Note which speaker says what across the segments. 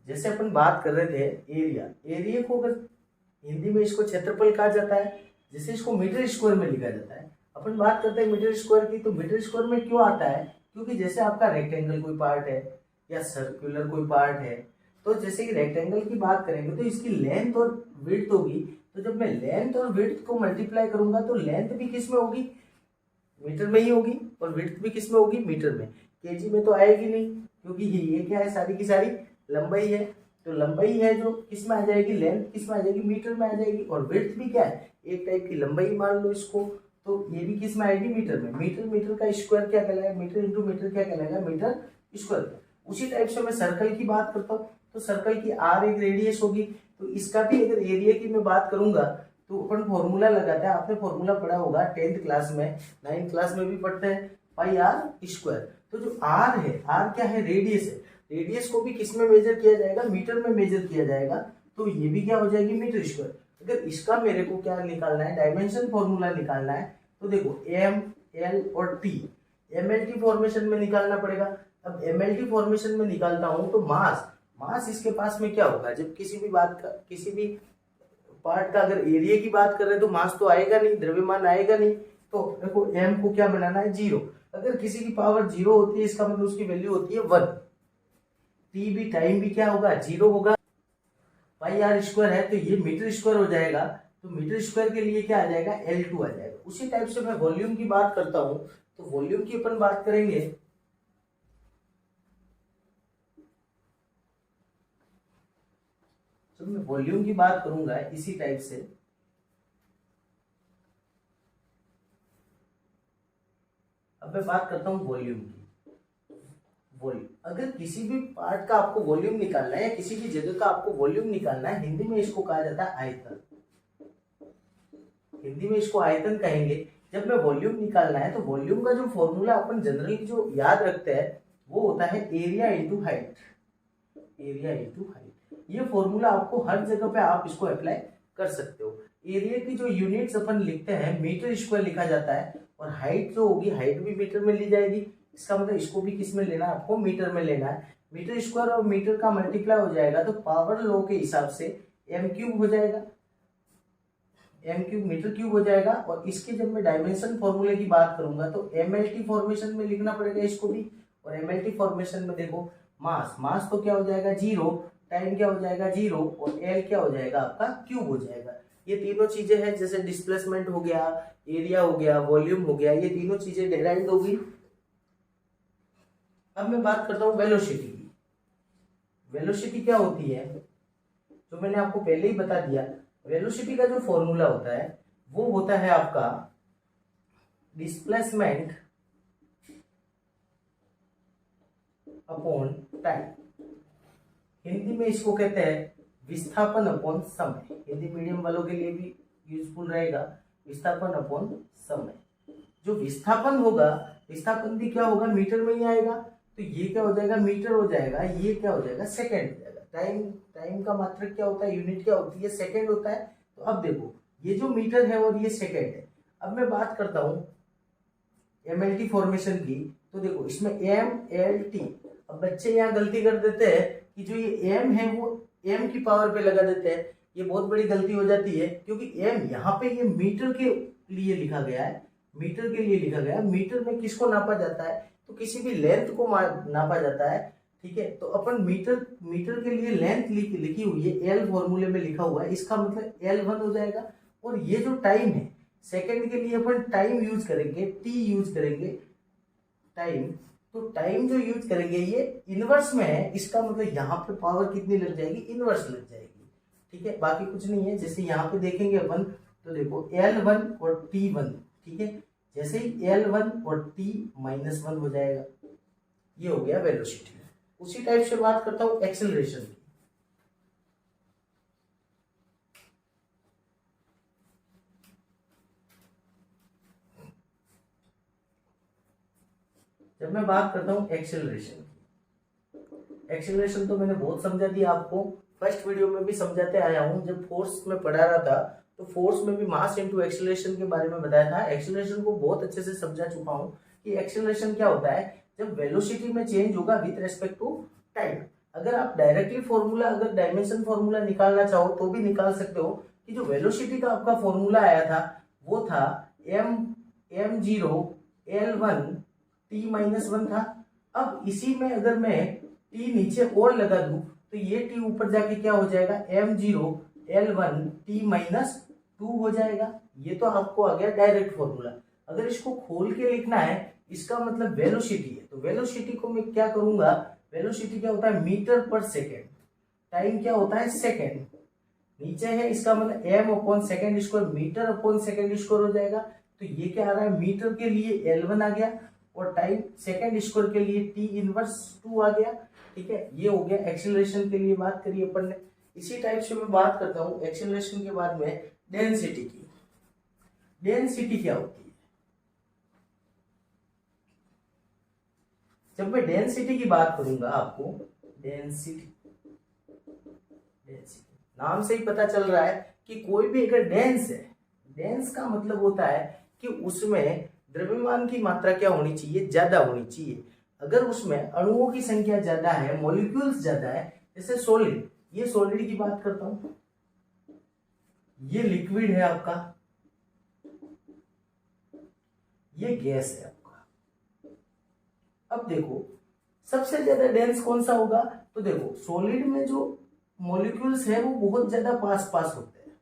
Speaker 1: जैसे अपन बात कर रहे थे एरिया, एरिया को अगर हिंदी में इसको क्षेत्रफल कहा जाता है, जैसे इसको मीटर स्क्वायर में लिखा जाता है। अपन बात करते हैं मीटर स्क्वायर की, तो मीटर स्क्वायर में क्यों आता है, क्योंकि जैसे आपका रेक्टेंगल कोई पार्ट है या सर्कुलर कोई पार्ट है, तो जैसे कि रेक्टेंगल की बात करेंगे तो इसकी लेंथ और विड्थ होगी, तो जब मैं लेंथ और विड्थ को मल्टीप्लाई करूंगा तो लेंथ भी किस में होगी, मीटर में ही होगी, और विड्थ भी किस में होगी, मीटर में। केजी में तो आएगी नहीं, क्योंकि ये क्या है, सारी की सारी लंबाई है। तो लंबाई है जो किस में आ जाएगी, लेंथ किस में आ जाएगी, मीटर में आ जाएगी। और विड्थ भी क्या है, एक टाइप की लंबाई मान लो इसको, तो ये भी किस में आएगी, मीटर में। मीटर, मीटर का स्क्वायर क्या कहलाएगा, मीटर इंटू मीटर क्या कहलाएगा, मीटर स्क्वायर। उसी टाइप से मैं सर्कल की बात करता हूँ, तो सर्कल की आर एक रेडियस होगी, तो इसका भी अगर एरिया की मैं बात करूंगा तो अपन फॉर्मूला लगाते हैं, आपने फॉर्मूला पढ़ा होगा 10th क्लास में, 9th क्लास में भी पढ़ते हैं, पाई आर स्क्वायर। तो जो आर है, आर क्या है, रेडियस है। रेडियस को भी किस में मेजर किया जाएगा, मीटर में मेजर किया जाएगा, तो ये भी क्या हो जाएगी, मीटर स्क्वायर। अगर इसका मेरे को क्या निकालना है, डायमेंशन फॉर्मूला निकालना है, तो देखो एम, एल और टी, एमएलटी फॉर्मेशन में निकालना पड़ेगा। अब एमएलटी फॉर्मेशन में निकालता हूं तो मास, मास इसके पास में क्या होगा, जब किसी भी बात का, किसी भी पार्ट का अगर एरिया की बात कर रहे हैं तो मास तो आएगा नहीं, द्रव्यमान आएगा नहीं। तो देखो एम को क्या बनाना है, 0। अगर किसी की पावर 0 होती है, इसका मतलब उसकी वैल्यू होती है 1। टी भी, टाइम भी क्या होगा, 0 होगा। पाई आर स्क्वायर है तो ये मीटर स्क्वायर हो जाएगा, तो मीटर स्क्वायर के लिए क्या आ जाएगा, L2 आ जाएगा। उसी टाइप से मैं वॉल्यूम की बात करता हूं, तो वॉल्यूम की अपन बात करेंगे, तो मैं वॉल्यूम की बात करूंगा इसी टाइप से। अब मैं बात करता हूं वॉल्यूम की। वॉल्यूम, अगर किसी भी पार्ट का आपको वॉल्यूम निकालना है या किसी भी जगह का आपको वॉल्यूम निकालना है, हिंदी में इसको कहा जाता है आयतन। हिंदी में इसको आयतन कहेंगे। जब मैं वॉल्यूम निकालना है तो वॉल्यूम का जो फॉर्मूला अपन जनरली जो याद रखते हैं वो होता है area into height. Area into height, ये फॉर्मूला आपको हर जगह पे आप इसको अप्लाई कर सकते हो। एरिया की जो यूनिट्स अपन लिखते हैं, मीटर स्क्वायर लिखा जाता है, और हाइट जो होगी, हाइट भी मीटर में ली जाएगी। इसका मतलब इसको भी किस में लेना है, आपको मीटर में लेना है। मीटर स्क्वायर और मीटर का मल्टीप्लाई हो जाएगा तो पावर लॉ के हिसाब से एम क्यूब हो जाएगा, एम क्यूब मीटर क्यूब हो जाएगा। और इसके जब मैं डायमेंशन फॉर्मूले की बात करूंगा तो एमएलटी फॉर्मेशन में लिखना पड़ेगा इसको भी। और एमएलटी फॉर्मेशन में देखो मास, मास तो क्या हो जाएगा, 0, टाइम क्या हो जाएगा 0, और एल क्या हो जाएगा आपका, क्यूब हो जाएगा। ये तीनों चीजें हैं, जैसे डिस्प्लेसमेंट हो गया, एरिया हो गया, वॉल्यूम हो गया, ये तीनों चीजें डिराइव्ड होगी। अब मैं बात करता हूं वेलोसिटी की। वेलोसिटी क्या होती है, जो मैंने आपको पहले ही बता दिया। वेलोसिटी का जो फॉर्मूला होता है वो होता है आपका डिस्प्लेसमेंट अपॉन टाइम। हिंदी में इसको कहते हैं विस्थापन अपॉन समय। हिंदी मीडियम वालों के लिए भी यूजफुल रहेगा, विस्थापन अपॉन समय। जो विस्थापन होगा, विस्थापन भी क्या होगा, मीटर में ही आएगा, तो ये क्या हो जाएगा, मीटर हो जाएगा। ये क्या हो जाएगा, सेकेंड हो जाएगा। टाइम, टाइम का मात्रक क्या होता है, यूनिट क्या होती है, सेकेंड होता है। तो अब देखो ये जो मीटर है और ये सेकेंड है। अब मैं बात करता हूं एमएलटी फॉर्मेशन की, तो देखो इसमें एम एल टी। अब बच्चे यहाँ गलती कर देते हैं कि जो ये एम है वो एम की पावर पे लगा देते हैं। ये बहुत बड़ी गलती हो जाती है, क्योंकि एम यहाँ पे ये मीटर के लिए लिखा गया है, मीटर के लिए लिखा गया है। मीटर में किसको नापा जाता है, तो किसी भी लेंथ को नापा जाता है, ठीक है। तो अपन मीटर, मीटर के लिए लेंथ लिखी हुई है, एल फॉर्मूले में लिखा हुआ है, इसका मतलब L1 हो जाएगा। और ये जो टाइम है, सेकंड के लिए अपन टाइम यूज करेंगे, टी यूज करेंगे, टाइम। तो टाइम जो यूज करेंगे ये इनवर्स में है, इसका मतलब यहाँ पे पावर कितनी लग जाएगी, इनवर्स लग जाएगी, ठीक है। बाकी कुछ नहीं है। जैसे यहाँ पे देखेंगे अपन, तो देखो L1 और T1, ठीक है। जैसे ही L1 और T-1 हो जाएगा, ये हो गया वेलोसिटी। उसी टाइप से बात करता हूं एक्सेलरेशन की। जब मैं बात करता हूं एक्सेलरेशन की, एक्सेलरेशन तो मैंने बहुत समझा दिया आपको, फर्स्ट वीडियो में भी समझाते आया हूं। जब फोर्स में पढ़ा रहा था तो फोर्स में भी मास इनटू एक्सेलरेशन के बारे में बताया था। एक्सेलरेशन को बहुत अच्छे से समझा चुका हूं कि एक्सेलरेशन क्या होता है, जब वेलोसिटी में चेंज होगा विद रेस्पेक्ट टू टाइम। अगर आप डायरेक्टली फॉर्मूला, अगर डायमेंशन फॉर्मूला निकालना चाहो तो भी निकाल सकते हो कि जो वेलोसिटी का आपका फॉर्मूला आया था वो था m0 L1 t-1 था। अब इसी में अगर मैं t नीचे और लगा दूं तो ये t ऊपर जाके क्या हो जाएगा, m0 L1 t-2 हो जाएगा। ये तो आपको आ गया डायरेक्ट फॉर्मूला। अगर इसको खोल के लिखना है, इसका मतलब वेलोसिटी है, तो वेलोसिटी को मैं क्या करूंगा, वेलोसिटी क्या होता है मीटर पर सेकेंड, टाइम क्या होता है सेकेंड, नीचे है इसका मतलब m/सेकेंड square, metre upon second square हो जाएगा। तो ये क्या आ रहा है, मीटर के लिए L1 आ गया और टाइम सेकेंड स्क्वायर के लिए t−2 आ गया। ठीक है, ये हो गया एक्सीलरेशन के लिए बात करिए अपन ने। इसी टाइप से मैं बात करता हूँ एक्सीलरेशन के बाद में डेंसिटी की। डेंसिटी क्या होती है, जब मैं डेंसिटी की बात करूंगा आपको, डेंसिटी नाम से ही पता चल रहा है कि कोई भी अगर डेंस है, डेंस का मतलब होता है कि उसमें द्रव्यमान की मात्रा क्या होनी चाहिए, ज्यादा होनी चाहिए। अगर उसमें अणुओं की संख्या ज्यादा है, मॉलिक्यूल्स ज्यादा है, जैसे सॉलिड, ये सॉलिड की बात करता हूं, ये लिक्विड है आपका, ये गैस है आपका। अब देखो सबसे ज्यादा डेंस कौन सा होगा, तो देखो सॉलिड में जो मॉलिक्यूल्स है वो बहुत ज्यादा पास पास होते हैं,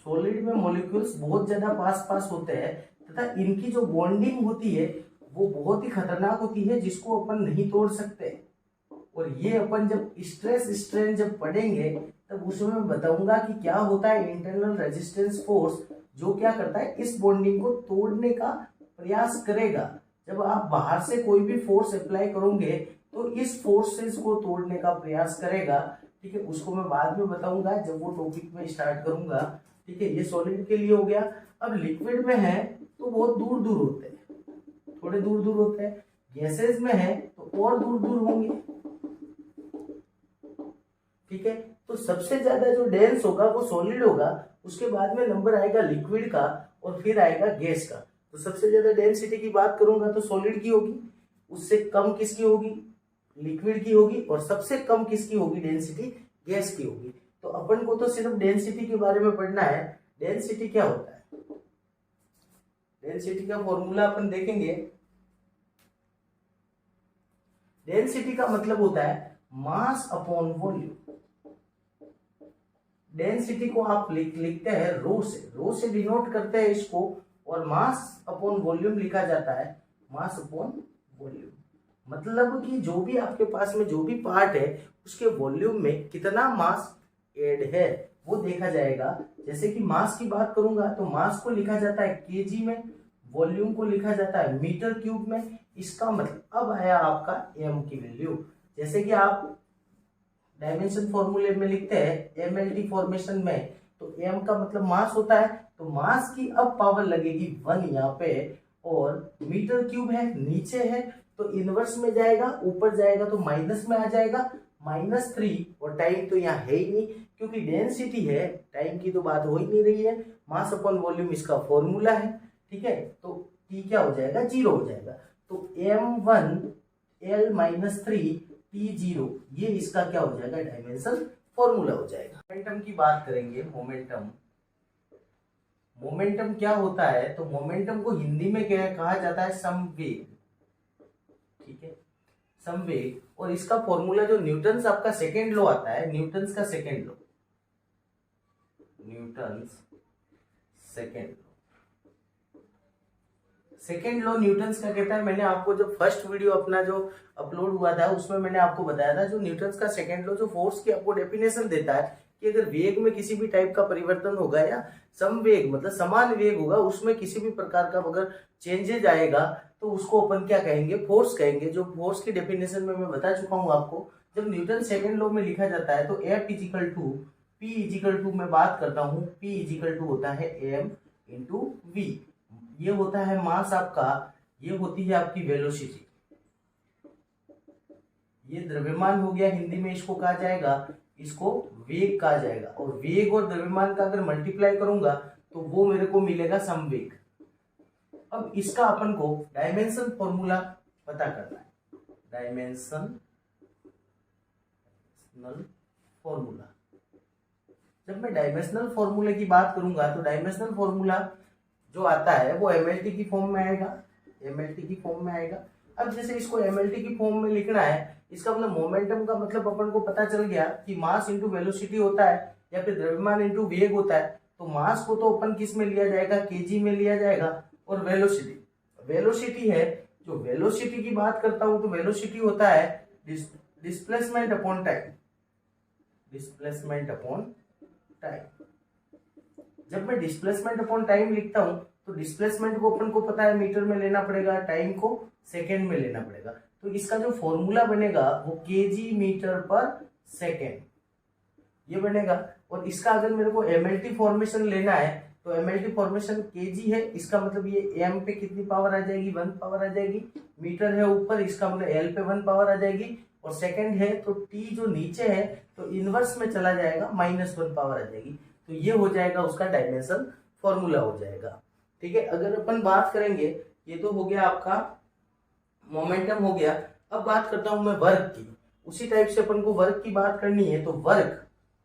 Speaker 1: सॉलिड में मॉलिक्यूल्स बहुत ज्यादा पास पास होते हैं तथा इनकी जो बॉन्डिंग होती है वो बहुत ही खतरनाक होती है, जिसको अपन नहीं तोड़ सकते। और ये अपन जब स्ट्रेस स्ट्रेन जब पढ़ेंगे तब उसमें मैं बताऊंगा कि क्या होता है इंटरनल रेजिस्टेंस फोर्स, जो क्या करता है इस बॉन्डिंग को तोड़ने का प्रयास करेगा। जब आप बाहर से कोई भी फोर्स अप्लाई करोगे तो इस फोर्सेस को तोड़ने का प्रयास करेगा। ठीक है, उसको मैं बाद में बताऊंगा जब वो टॉपिक में स्टार्ट करूंगा। ठीक है, ये सॉलिड के लिए हो गया। अब लिक्विड में है तो बहुत दूर दूर होते हैं, थोड़े दूर दूर होते हैं। गैसेस में है तो और दूर दूर होंगे। ठीक है, तो सबसे ज्यादा जो डेंस होगा वो सॉलिड होगा, उसके बाद में नंबर आएगा लिक्विड का और फिर आएगा गैस का। तो सबसे ज्यादा डेंसिटी की बात करूंगा तो सॉलिड की होगी, उससे कम किसकी होगी, लिक्विड की होगी, और सबसे कम किसकी होगी डेंसिटी, गैस की होगी। तो अपन को तो सिर्फ डेंसिटी के बारे में पढ़ना है। डेंसिटी क्या होता है, डेंसिटी का फॉर्मूला अपन देखेंगे। डेंसिटी का मतलब होता है मास अपॉन वॉल्यूम। डेंसिटी को आप लिखते हैं रो से डिनोट करते हैं इसको, और मास अपॉन वॉल्यूम लिखा जाता है मास अपॉन वॉल्यूम। मतलब कि जो भी आपके पास में जो भी पार्ट है उसके वॉल्यूम में कितना मास ऐड है वो देखा जाएगा। जैसे कि मास की बात करूंगा तो मास को लिखा जाता है केजी में, वॉल्यूम को लिखा जाता है मीटर क्यूब में। इसका मतलब अब आया आपका एम की वैल्यू। जैसे कि आप डायमेंशन फॉर्मूले में लिखते हैं एमएलटी फॉर्मेशन में, तो एम का मतलब मास होता है, तो मास की अब पावर लगेगी 1 यहाँ पे, और मीटर क्यूब है नीचे है तो इनवर्स में जाएगा, ऊपर जाएगा तो माइनस में आ जाएगा -3। और टाइम तो यहाँ है ही नहीं क्योंकि डेंसिटी है, टाइम की तो बात हो ही नहीं रही है। मास अपॉन वॉल्यूम इसका फॉर्मूला है। ठीक है, तो टी क्या हो जाएगा, 0 हो जाएगा। तो m1 L-3 T0 ये इसका क्या हो जाएगा, डायमेंशन फॉर्मूला हो जाएगा। मोमेंटम की बात करेंगे। मोमेंटम क्या होता है, तो मोमेंटम को हिंदी में क्या कहा जाता है, संवेग। ठीक है, संवेग। और इसका फॉर्मूला जो न्यूटन्स आपका सेकेंड लॉ आता है, न्यूटन्स का second law, second law Newton's का कहता है। मैंने आपको जो फर्स्ट वीडियो अपना जो अपलोड हुआ था उसमें मैंने आपको बताया था, जो न्यूटन्स का सेकेंड लॉ जो फोर्स की आपको डेफिनेशन देता है कि अगर वेग में किसी भी टाइप का परिवर्तन होगा या समवेग मतलब समान वेग होगा, उसमें किसी भी प्रकार का अगर चेंजेज आएगा तो उसको अपन क्या कहेंगे, फोर्स कहेंगे। जो फोर्स की डेफिनेशन में मैं बता चुका हूँ आपको। जब न्यूटन सेकेंड लॉ में लिखा जाता है तो F is equal to P is equal to मैं बात करता हूँ, P इजिकल टू होता है m इंटू v। ये होता है मास आपका, ये होती है आपकी वेलोसिटी, ये द्रव्यमान हो गया, हिंदी में इसको कहा जाएगा, इसको वेग कहा जाएगा। और वेग और द्रव्यमान का अगर मल्टीप्लाई करूंगा तो वो मेरे को मिलेगा संवेग। अब इसका अपन को डायमेंशन फॉर्मूला पता करना है, डायमेंशनल फॉर्मूला। जब मैं डायमेंशनल फॉर्मूले की बात करूंगा तो डायमेंशनल फॉर्मूला जो आता है वो एमएलटी की फॉर्म में आएगा, एमएलटी की फॉर्म में आएगा। अब जैसे इसको एमएलटी की फॉर्म में लिखना है, इसका मतलब मोमेंटम का मतलब अपन को पता चल गया कि मास इंटू वेलोसिटी होता है या फिर द्रव्यमान इंटू वेग होता है। तो मास को तो अपन किस में लिया जाएगा, केजी में लिया जाएगा, और वेलोसिटी, वेलोसिटी है जो वेलोसिटी की बात करता हूं तो वेलोसिटी होता है displacement upon time, displacement upon time. जब मैं डिस्प्लेसमेंट अपॉन टाइम लिखता हूं तो डिस्प्लेसमेंट को अपन को पता है मीटर में लेना पड़ेगा, टाइम को सेकेंड में लेना पड़ेगा। तो इसका जो फॉर्मूला बनेगा वो केजी मीटर पर सेकेंड ये बनेगा। और इसका अगर मेरे को एमएलटी फॉर्मेशन लेना है तो एमएलटी फॉर्मेशन केजी है, इसका मतलब ये एम पे कितनी पावर आ जाएगी, 1 पावर आ जाएगी। मीटर है ऊपर, इसका मतलब एल पे 1 पावर आ जाएगी। और सेकंड है तो टी जो नीचे है तो इनवर्स में चला जाएगा, -1 पावर आ जाएगी। तो ये हो जाएगा उसका डायमेंशन फॉर्मूला हो जाएगा। ठीक है, अगर अपन बात करेंगे, ये तो हो गया आपका मोमेंटम हो गया। अब बात करता हूं मैं वर्क की। उसी टाइप से अपन को वर्क की बात करनी है तो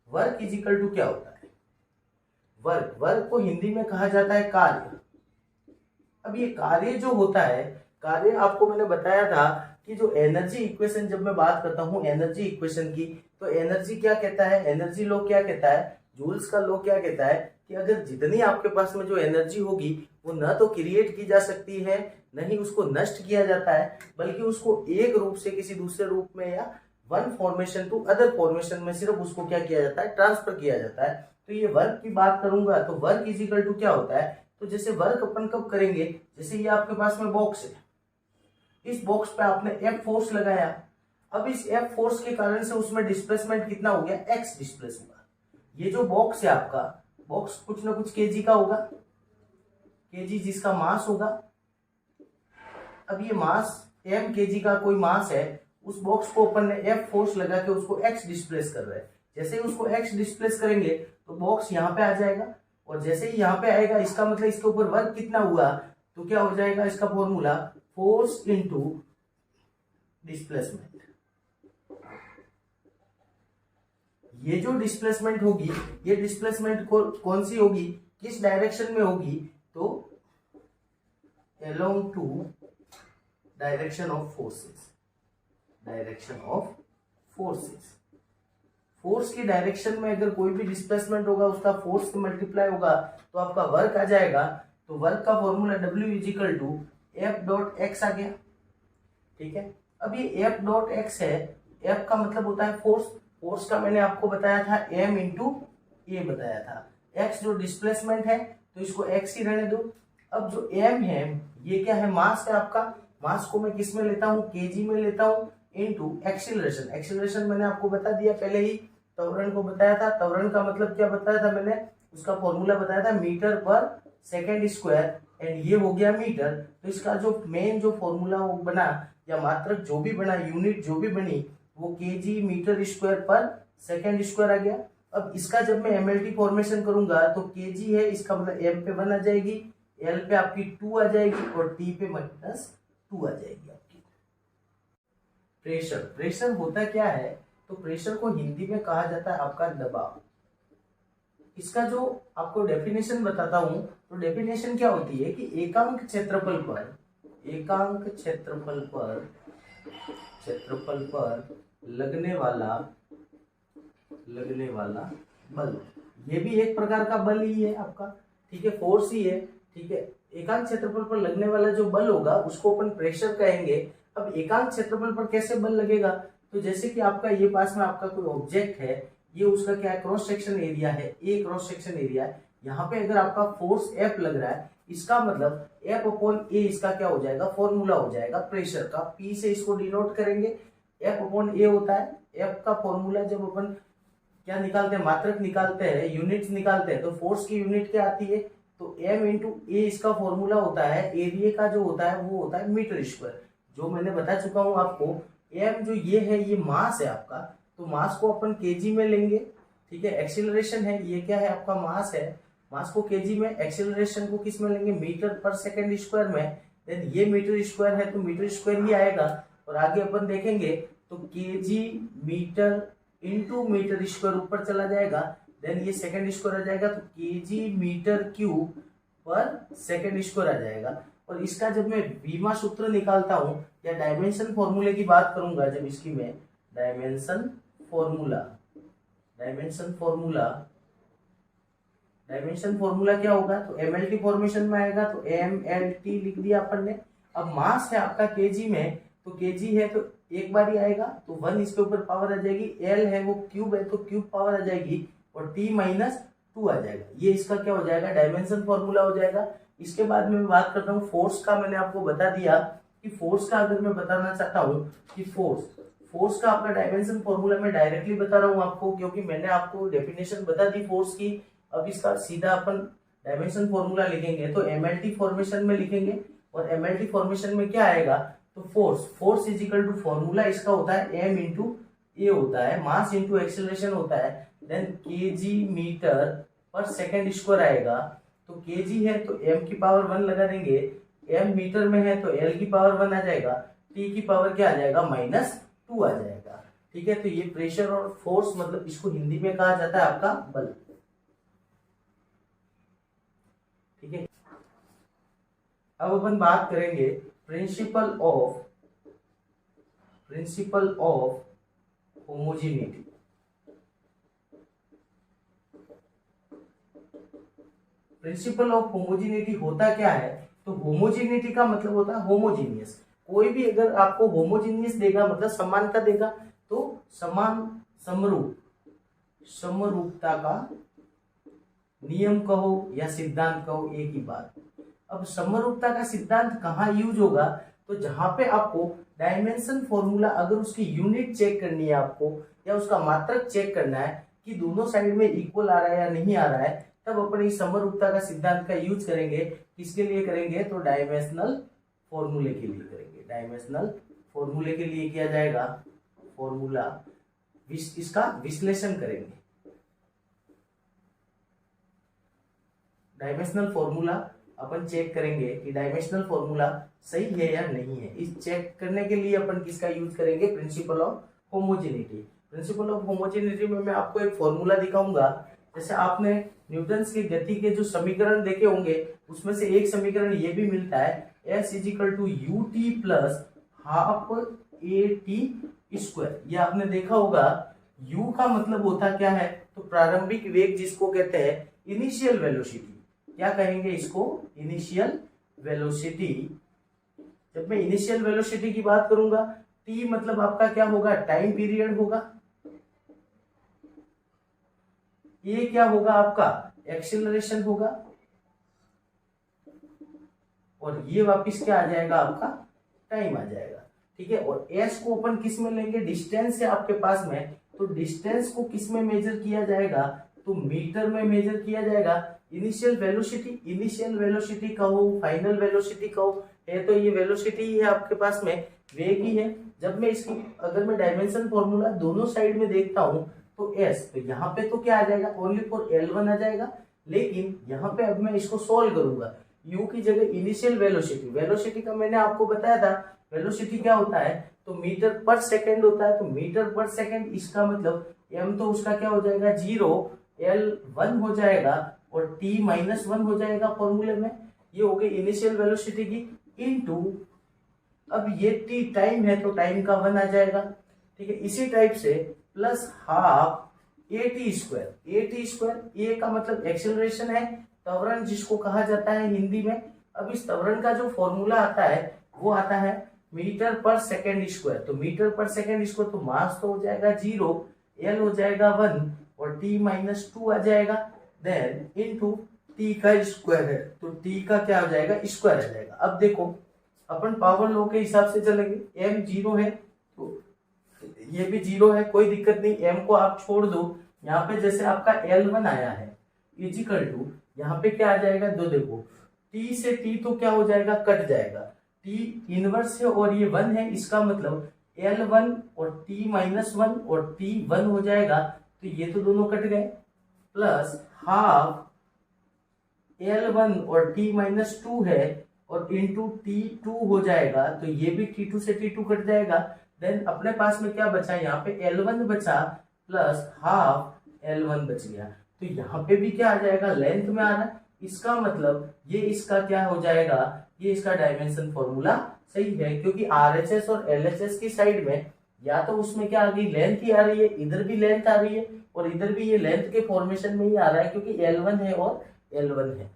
Speaker 1: वर्क इज इक्वल टू क्या होता है, वर्क को हिंदी में कहा जाता है कार्य। अब ये कार्य जो होता है, कार्य आपको मैंने बताया था कि जो एनर्जी इक्वेशन, जब मैं बात करता हूं एनर्जी इक्वेशन की, तो एनर्जी क्या कहता है, एनर्जी लॉ क्या कहता है, जूल्स का लॉ क्या कहता है कि अगर जितनी आपके पास में जो एनर्जी होगी वो न तो क्रिएट की जा सकती है, न ही उसको नष्ट किया जाता है, बल्कि उसको एक रूप से किसी दूसरे रूप में या one formation to other formation में सिर्फ उसको क्या किया जाता है, ट्रांसफर किया जाता है। तो ये वर्क की बात करूंगा तो वर्क इज इक्वल टू क्या होता है, तो जैसे वर्क अपन कब करेंगे, जैसे ये आपके पास में बॉक्स है, इस बॉक्स पे आपने एफ फोर्स लगाया। अब इस एफ फोर्स के कारण से उसमें डिस्प्लेसमेंट कितना हो गया, एक्स डिस्प्लेस हुआ। ये जो बॉक्स है आपका, बॉक्स कुछ ना कुछ केजी का होगा, केजी जिसका मास होगा। अब ये मास एम केजी का कोई मास है, उस बॉक्स को अपन ने एफ फोर्स लगा के उसको एक्स डिस्प्लेस कर रहे हैं। जैसे ही उसको एक्स डिस्प्लेस करेंगे तो बॉक्स यहाँ पे आ जाएगा, और जैसे ही यहाँ पे आएगा इसका मतलब इसके ऊपर वर्क कितना हुआ, तो क्या हो जाएगा इसका फॉर्मूला, फोर्स इनटू डिस्प्लेसमेंट। ये जो डिस्प्लेसमेंट होगी, ये डिस्प्लेसमेंट कौन सी होगी, किस डायरेक्शन में होगी, तो along to direction of forces, direction of forces. Force की डायरेक्शन में अगर कोई भी डिस्प्लेसमेंट होगा उसका फोर्स से मल्टीप्लाई होगा तो आपका वर्क आ जाएगा। तो वर्क का formula W is equal to F dot X आ गया। ठीक है, अब ये एफ डॉट एक्स है, एफ का मतलब होता है फोर्स, फोर्स का मैंने आपको बताया था एम इंटू ए बताया था। एक्स जो डिस्प्लेसमेंट है तो इसको एक्स ही रहने दो। अब जो एम है ये क्या है, मास है आपका, मास को मैं किस में लेता हूँ, केजी में लेता हूँ, इनटू एक्सीलरेशन। एक्सीलरेशन मैंने आपको बता दिया पहले ही, त्वरण को बताया था। त्वरण का मतलब क्या बताया था मैंने, उसका फॉर्मूला बताया था मीटर पर सेकेंड स्क्वायर, एंड ये हो गया मीटर। तो इसका जो मेन जो फॉर्मूला वो बना या मात्रक जो भी बना, यूनिट जो भी बनी, वो केजी मीटर स्क्वायर पर सेकेंड स्क्वायर आ गया। अब इसका जब मैं एमएलटी फॉर्मेशन करूंगा तो केजी है, इसका मतलब एम पे 1 आ जाएगी, एल पे आपकी 2 आ जाएगी, और टी पे -2 आ जाएगी आपकी। प्रेशर, प्रेशर होता क्या है, तो प्रेशर को हिंदी में कहा जाता है आपका दबाव। इसका जो आपको डेफिनेशन बताता हूं, तो डेफिनेशन क्या होती है कि एकांक क्षेत्रफल पर, एकांक क्षेत्रफल पर लगने वाला बल, ये भी एक प्रकार का बल ही है आपका, ठीक है, फोर्स ही है। ठीक है, एकांक क्षेत्रफल पर लगने वाला जो बल होगा उसको अपन प्रेशर कहेंगे। अब एकांक क्षेत्रफल पर कैसे बल लगेगा, तो जैसे कि आपका ये पास में आपका कोई ऑब्जेक्ट है, ये उसका क्या है, क्रॉस सेक्शन एरिया है, ए क्रॉस सेक्शन एरिया है। यहाँ पे अगर आपका फोर्स एफ लग रहा है, इसका मतलब एफ अपॉन ए इसका क्या हो जाएगा, फॉर्मूला हो जाएगा प्रेशर का, पी से इसको डिनोट करेंगे, एफ अपॉन ए होता है। एफ का फॉर्मूला जब अपन क्या निकालते हैं, मात्रक निकालते हैं, यूनिट्स निकालते हैं, तो फोर्स की यूनिट क्या आती है, तो एम इंटू ए इसका फॉर्मूला होता है। एरिया का जो होता है वो होता है मीटर स्क्वायर, जो मैंने बता चुका हूं आपको। एम जो ये है ये मास है आपका, तो मास को अपन केजी में लेंगे। ठीक है, एक्सीलरेशन है, ये क्या है आपका मास है, मास को केजी में, एक्सेलरेशन को किस में लेंगे, मीटर पर सेकंड स्क्वायर में, देन ये मीटर स्क्वायर है तो मीटर स्क्वायर ही आएगा। और आगे अपन देखेंगे तो KG metre into metre square ऊपर चला जाएगा, देन ये सेकंड स्क्वायर आ जाएगा तो केजी मीटर क्यूब पर सेकंड स्क्वायर आ जाएगा। और इसका जब मैं बीमा सूत्र निकालता हूं या डायमेंशन फॉर्मूले की बात करूंगा, जब इसकी मैं डायमेंशन फॉर्मूला क्या होगा, तो एमएलटी फॉर्मेशन में आएगा, तो एमएलटी लिख दिया अपन ने। अब मास है आपका केजी में, तो केजी है तो एक बार ही आएगा, तो 1 इसके ऊपर पावर आ जाएगी, एल है वो क्यूब है तो क्यूब पावर आ जाएगी, और टी माइनस 2 आ जाएगा। ये इसका क्या हो जाएगा, डायमेंशन फॉर्मूला हो जाएगा। इसके बाद में बात करता हूँ फोर्स का। मैंने आपको बता दिया कि फोर्स का अगर मैं बताना चाहता हूँ कि फोर्स का आपका डायमेंशन फॉर्मूला मैं डायरेक्टली बता रहा हूँ आपको, क्योंकि मैंने आपको डेफिनेशन बता दी फोर्स की। अब इसका सीधा अपन डायमेंशन फॉर्मूला लिखेंगे, तो एमएलटी फॉर्मेशन में लिखेंगे, और एमएलटी फॉर्मेशन में क्या आएगा, तो force is equal to formula इसका होता है एम इंटू ए होता है, मास इंटू एक्सेलरेशन होता है, देन केजी मीटर पर सेकेंड स्क्वायर आएगा। तो केजी है तो m की पावर 1 लगा देंगे, m मीटर में है तो l की पावर 1 आ जाएगा, t की पावर क्या आ जाएगा, -2 आ जाएगा। ठीक है, तो ये प्रेशर और फोर्स, मतलब इसको हिंदी में कहा जाता है आपका बल। ठीक है, अब अपन बात करेंगे principle of homogeneity. Principle of homogeneity होता क्या है, तो होमोजेनिटी का मतलब होता है होमोजीनियस। कोई भी अगर आपको होमोजीनियस देगा मतलब समानता देगा, तो समरूपता का नियम कहो या सिद्धांत कहो, एक ही बात। अब समरूपता का सिद्धांत कहाँ यूज होगा, तो जहां पे आपको डायमेंशन फॉर्मूला अगर उसकी यूनिट चेक करनी है आपको, या उसका मात्रक चेक करना है कि दोनों साइड में इक्वल आ रहा है या नहीं आ रहा है, तब अपन इस समरूपता का सिद्धांत का यूज करेंगे। किसके लिए करेंगे, तो डायमेंशनल फॉर्मूले के लिए करेंगे। डायमेंशनल फॉर्मूले के लिए किया जाएगा फॉर्मूला, इसका विश्लेषण करेंगे। डायमेंशनल फॉर्मूला अपन चेक करेंगे कि डायमेंशनल फॉर्मूला सही है या नहीं है। इस चेक करने के लिए अपन किसका यूज करेंगे, principle of homogeneity. Principle of homogeneity में मैं आपको एक फॉर्मूला दिखाऊंगा। जैसे आपने न्यूटन की गति के जो समीकरण देखे होंगे, उसमें से एक समीकरण ये भी मिलता है, s is equal to U T plus half A T square. ये आपने देखा होगा। u का मतलब होता क्या है, तो प्रारंभिक वेग, जिसको कहते हैं इनिशियल वेलोसिटी। क्या कहेंगे इसको, इनिशियल वेलोसिटी। जब मैं इनिशियल वेलोसिटी की बात करूंगा, t मतलब आपका क्या होगा, टाइम पीरियड होगा। ये क्या होगा आपका, एक्सेलरेशन होगा, और ये वापस क्या आ जाएगा आपका, टाइम आ जाएगा। ठीक है, और s को अपन किस में लेंगे, डिस्टेंस है आपके पास में, तो डिस्टेंस को किस में मेजर किया जाएगा, तो मीटर में मेजर किया जाएगा। इनिशियल वेलोसिटी कहो, फाइनल वेलोसिटी कहो, है तो ये वेलोसिटी ही है आपके पास में, वेग ही है। जब मैं इसकी अगर मैं डायमेंशन फॉर्मूला दोनों साइड में देखता हूं, तो s, तो यहाँ पे तो क्या आ जाएगा, ओनली फॉर L1 आ जाएगा। लेकिन यहाँ पे अब मैं इसको सोल्व करूंगा, u की जगह इनिशियल वेलोसिटी का मैंने आपको बताया था, वेलोसिटी क्या होता है, तो मीटर पर सेकंड होता है। तो मीटर पर सेकंड, इसका मतलब m तो उसका क्या हो जाएगा 0, L1 हो जाएगा, और t -1 हो जाएगा फॉर्मूले में। ये हो गई इनिशियल वेलोसिटी की, इनटू अब ये t टाइम है तो टाइम का 1 आ जाएगा। ठीक है, इसी टाइप से plus half A T square. A का मतलब एक्सेलरेशन है, त्वरण जिसको कहा जाता है हिंदी में। अब इस त्वरण का जो फॉर्मूला आता है वो आता है मीटर पर सेकेंड स्क्वायर। तो मीटर पर सेकेंड स्क्वायर, तो मास तो हो जाएगा 0, एल हो जाएगा 1, और t -2 आ जाएगा, देन इनटू t का स्क्वायर है, तो t का क्या हो जाएगा, स्क्वायर आ जाएगा। अब देखो अपन पावर लॉ के हिसाब से चलेंगे, m 0 है तो ये भी 0 है, कोई दिक्कत नहीं, m को आप छोड़ दो। यहाँ पे जैसे आपका L1 आया है इजिकल टू, यहाँ पे क्या आ जाएगा, दो देखो t से t तो क्या हो जाएगा, कट जाएगा, t इनवर्स है और ये 1 है, इसका मतलब L1 और t -1 और t 1 हो जाएगा, तो ये तो दोनों कट गए, प्लस हाफ L1 और T-2 है और इंटू T2 हो जाएगा, तो ये भी T2 से T2 कट जाएगा। देन अपने पास में क्या बचा, यहाँ पे L1 बचा प्लस हाफ L1 बच गया। तो यहाँ पे भी क्या आ जाएगा, लेंथ में आ रहा है। इसका मतलब ये इसका क्या हो जाएगा, ये इसका डायमेंशन फॉर्मूला सही है, क्योंकि RHS और LHS की साइड में या तो उसमें क्या आ गई, लेंथ ही आ रही है, इधर भी लेंथ आ रही है और इधर भी ये लेंथ के फॉर्मेशन में ही आ रहा है, क्योंकि L1 है और L1 है।